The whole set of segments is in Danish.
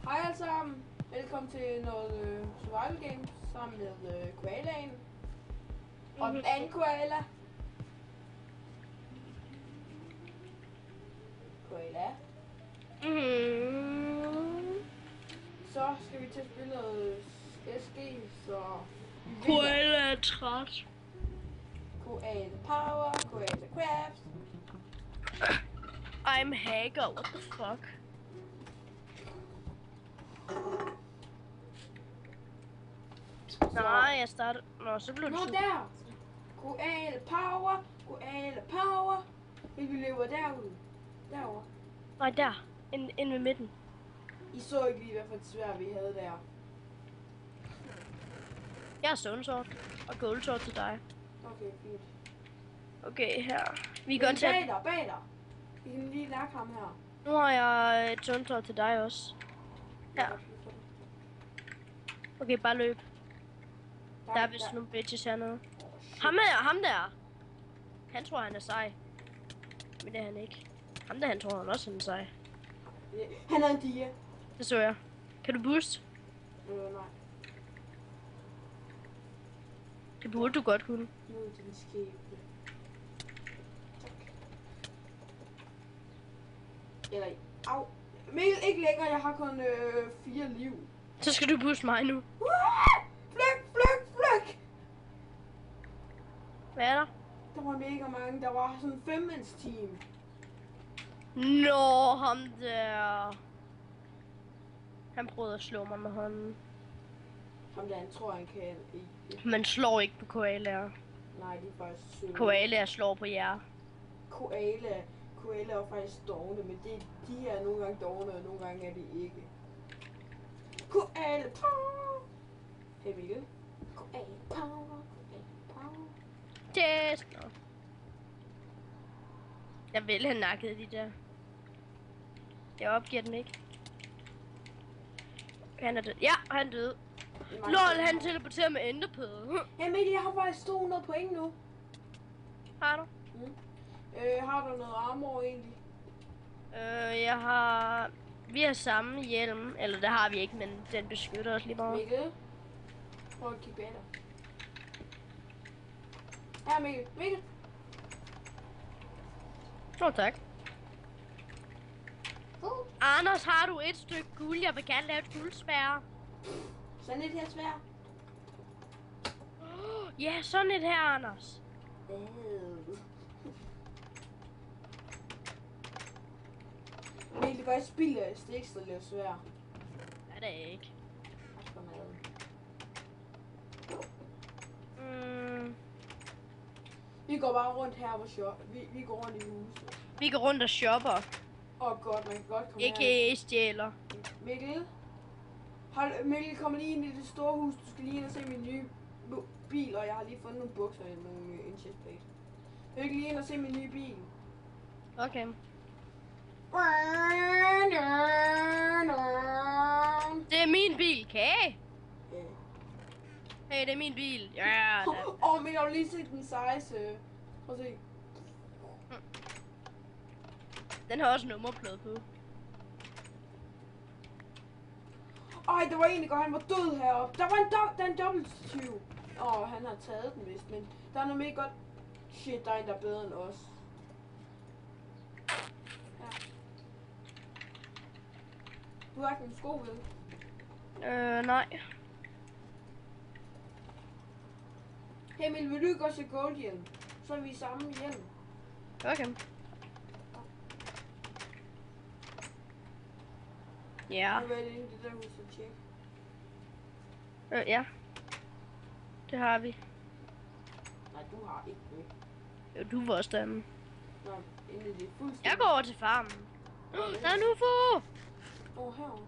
Hej alle sammen. Velkommen til noget survival game sammen med koalaen. Og den anden koala. Koala. Så skal vi til at spille noget SG, så... Koala er træt. Koala power, koala craft. I'm hacker, what the fuck? Nej, jeg starter... Nå, så blev det Nå, der! Koala power, koala power. Vi løber derud. Derovre. Nej, der. Ind ved midten. I så ikke lige, hvad for et sværd vi havde der. Jeg har stålsort og goldsort til dig. Okay, fint. Okay, her. Vi Men går til... bag dig. Vi kan lige nakke ham her. Nu har jeg et stålsort til dig også. Her. Okay, bare løb. Der er vist nogle bitches hernede. Ham der. Han tror, han er sej. Men det er han ikke. Ham der, han tror, han også er sej. Han er en dia. Det så jeg. Kan du boost? Nej. Det burde du godt kunne. Nu er den skæbne. Tak. Eller... Au. Mikkel, ikke længere. Jeg har kun 4 liv. Så skal du booste mig nu. Flyk! Hvad er der? Der var mega mange. Der var sådan 5-mands team. Nå, ham der. Han prøvede at slå mig med hånden. Ham der, han tror, han kan ikke. Man slår ikke på koalaer. Nej, de er faktisk søde. Koalaer slår på jer. Koala er faktisk dogne, men de er nogle gange dogne, og nogle gange er de ikke. Koala power! Hey Mikkel. Koala power. Test! Nå. Jeg vil have nakket de der. Jeg opgiver den ikke. Han er død. Ja, han døde. Lol, han teleporterer med enderpede. Hey Mikkel, jeg har faktisk 200 point nu. Har du? Har du noget armor egentlig? Jeg har... Vi har samme hjelm. Eller det har vi ikke, men den beskytter os lige meget. Mikkel? Prøv at kigge bag dig. Her Mikkel. Tak. Anders, har du et stykke guld? Jeg vil gerne lave et guldsværd. Sådan et her svær. Ja, sådan et her, Anders. Mikkel, det var et spild af stiks, der laver svær. Er det ikke? Vi går bare rundt her hvor shop. Vi går rundt i huset. Vi går rundt og shopper. Godt, man kan godt komme Ikke stjæler. Mikkel, kommer lige ind i det store hus. Du skal lige ind og se min nye bil, og jeg har lige fundet nogle bukser og nogle chestplate. Jeg vil lige ind og se min nye bil. Okay. Det er min bil, kage. Hey, det er min bil. Ja. Men jeg har lige set den size. Prøv at se. Den har også nummerplade på. Ej, der var en, der går, han var død heroppe. Der var en dobbelttyv. Han har taget den vist, men der er noget mega godt. Shit, der er en, der er bedre end os. Ja. Du har ikke en sko, vel? Nej. Hey, men vil du ikke også have goldhjelm? Så er vi samme hjelm. Okay. Ja. Nu er det inde i det der hus at tjekke. Ja. Det har vi. Nej, du har ikke det. Jo, du var også derinde. Nå, inde i det fuldstændig. Jeg går over til farmen. Der er en UFO! Herovre.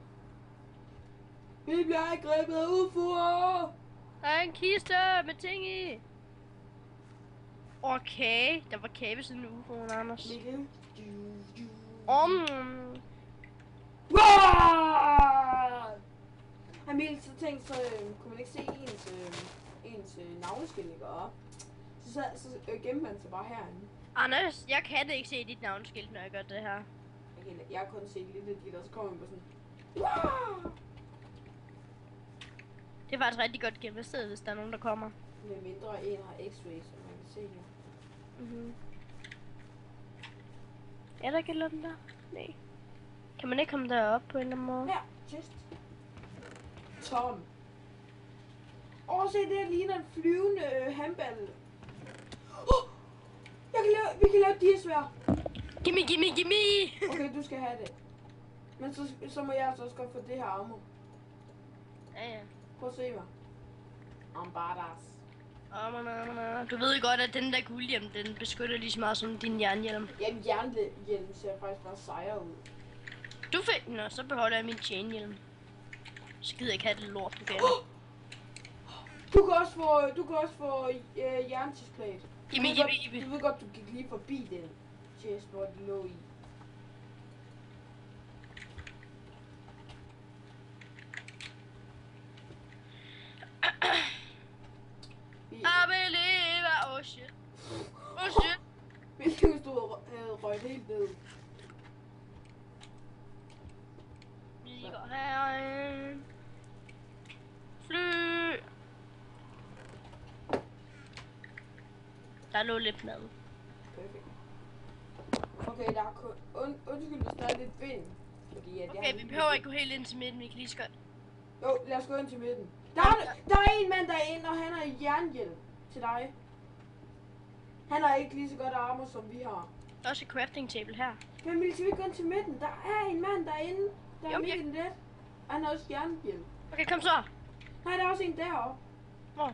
Vi bliver angrebet af UFO'er! Der er en kiste med ting i. Okay, der var kage ved siden af UFO'en, Anders. Mikkel. Emil, så tænkte, så kunne man ikke se ens navneskilt, ikke? Og så gemte man sig bare herinde. Anders, jeg kan ikke se dit navneskilt, når jeg gør det her. Jeg har kun set lidt af dit, og så kommer man på sådan... Det er faktisk rigtig godt gennemsted, hvis der er nogen, der kommer. Med mindre en har x-ray, som man kan se her. Er der ikke et eller andet der? Nej. Kan man ikke komme derop på en eller anden måde? Her, chest. Tom. Se, det ligner en flyvende handball. Vi kan lave diasvær. Gimme! Okay, du skal have det. Men så må jeg altså også godt få det her armor. Ja. Prøv at se mig. I'm badass. Du ved godt, at den der guldhjelm, den beskytter lige så meget som din jernhjelm. Jamen, jernhjelm ser faktisk bare sejere ud. Du fik den, og så beholder jeg min chainhjelm. Så gider jeg ikke have det lort på gaden. Du kan også få jernchestplate. Gimme. Du ved godt, du gik lige forbi den chest, hvor den lå i. I believe, oh shit. Hvis du havde røget helt ned. Vi går herind. Fly. Der lå lidt mad. Perfekt. Okay, der er kun... Undskyld, hvis der er lidt vind. Fordi at Okay, vi behøver ikke gå helt ind til midten, vi kan lige så godt. Jo, lad os gå ind til midten. Der er en mand derinde, og han har jernhjelm til dig. Han har ikke lige så godt armor, som vi har. Der er også et crafting table her. Men vi skal ikke gå ind til midten. Der er en mand derinde. Der er Jo, midt i net. Han har også jernhjelm. Okay, kom så. Nej, der er også en deroppe. Hvor?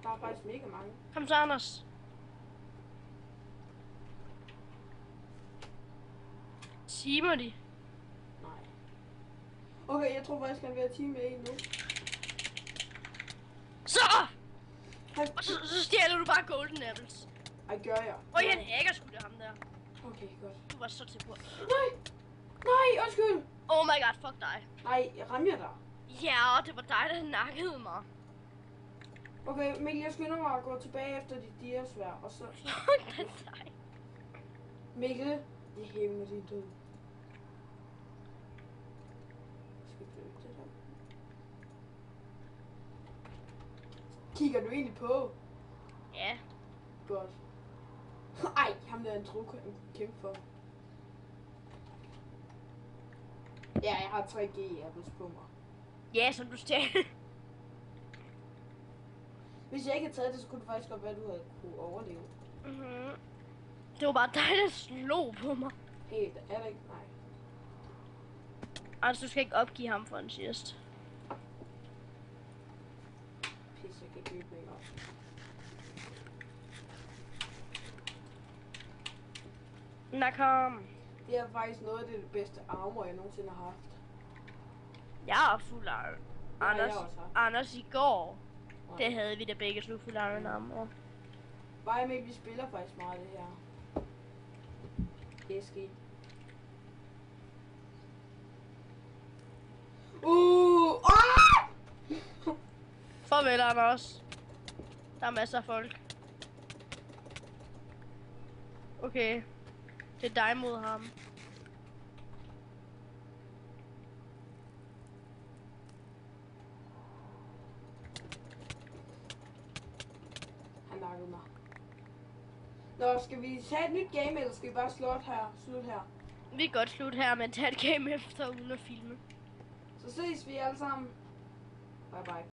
Der er faktisk mega mange. Kom så, Anders. Timer de? Nej. Okay, jeg tror faktisk, han vil have time med en nu. Så! Og så stjæler du bare golden apples. Ej, gør jeg. Han hacker sgu det ham der. Okay, godt. Du var så til på. Nej, undskyld. Oh my god, fuck dig. Nej, rammer jeg dig? Ja, det var dig, der nakkede mig. Okay, Mikkel, jeg skynder mig at gå tilbage efter dit diasvær, og så... Fuck dig. Mikkel, det hævner din død. Skal vi det der? Kigger du egentlig på? Ja. Godt. Ej, ham der er en truk, han kæmpe for. Ja, jeg har 3G apples på mig. Ja, som du stjal. Hvis jeg ikke havde taget det, så kunne det faktisk godt være, at du havde kunne overleve. Det var bare dig, der slog på mig. Hey, er der ikke? Nej. Altså, du skal ikke opgive ham for en chest. Pisse, jeg kan ikke løbe længere. Nå, kom. Det er faktisk noget af det bedste armor, jeg nogensinde har haft. Jeg er fuld iron. Jeg også haft. Anders i går, det havde vi da begge to fuld iron armor. Bare med, vi spiller faktisk meget det her. SG. Farvel, Anders. Der er masser af folk. Okay. Det er dig mod ham. Han nakkede mig. Nå, skal vi tage et nyt game, eller skal vi bare slut her? Vi kan godt slutte her, men tage et game efter uden at filme. Så ses vi alle sammen. Bye bye.